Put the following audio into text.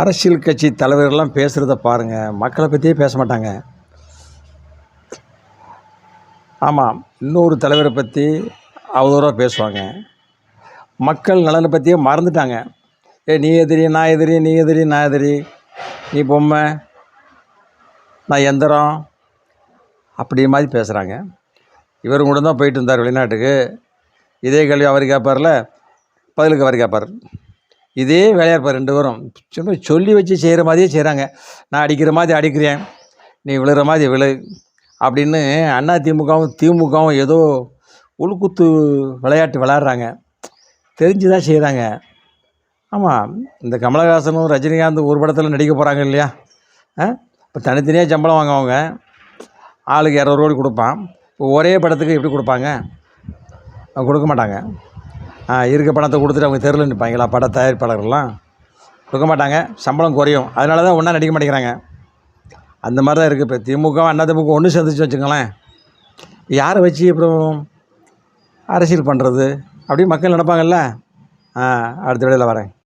அரசியல் கட்சி தலைவர்கள்லாம் பேசுகிறத பாருங்கள், மக்களை பற்றியே பேச மாட்டாங்க. ஆமாம், இன்னொரு தலைவரை பற்றி அவதூறாக பேசுவாங்க. மக்கள் நலனை பற்றியே மறந்துட்டாங்க. நீ எதிரி, நான் எதிரி, நீ எதிரி, நான் எதிரி, நீ பொம்மை, நான் எந்திரம், அப்படி மாதிரி பேசுகிறாங்க. இவர் கூட தான் போயிட்டு இருந்தார் வெளிநாட்டுக்கு. இதே கேள்வி அவர் கேட்பார்ல, பதிலுக்கு அவர் கேட்பார். இதே வேலையாக இருப்பார். 2 பேரும் சும்மா சொல்லி வச்சு செய்கிற மாதிரியே செய்கிறாங்க. நான் அடிக்கிற மாதிரி அடிக்கிறேன், நீ விழுகிற மாதிரி விழு அப்படின்னு திமுகவும் ஏதோ உள்குத்து விளையாட்டு விளையாடுறாங்க. தெரிஞ்சு தான் செய்கிறாங்க. ஆமாம், இந்த கமலஹாசனும் ரஜினிகாந்த் ஒரு படத்தில் நடிக்க போகிறாங்க இல்லையா? இப்போ தனித்தனியாக சம்பளம் வாங்குவாங்க. ஆளுக்கு 200 கோடி கொடுப்பான். இப்போ ஒரே படத்துக்கு எப்படி கொடுப்பாங்க? அவங்க கொடுக்க மாட்டாங்க. இருக்க பணத்தை கொடுத்துட்டு அவங்க தெருவில் நிற்பாங்களா? பட தயாரிப்பாளர்கள்லாம் கொடுக்க மாட்டாங்க. சம்பளம் குறையும். அதனால தான் ஒன்றா நடிக்க மாட்டேங்கிறாங்க. அந்த மாதிரி தான் இருக்குது. இப்போ திமுக அதிமுக ஒன்று சேர்ந்துச்சு வச்சுக்கோங்களேன், யாரை வச்சு அப்புறம் அரசியல் பண்ணுறது அப்படின்னு மக்கள் நினைப்பாங்கல்ல. அடுத்த வேளையில் வரேன்.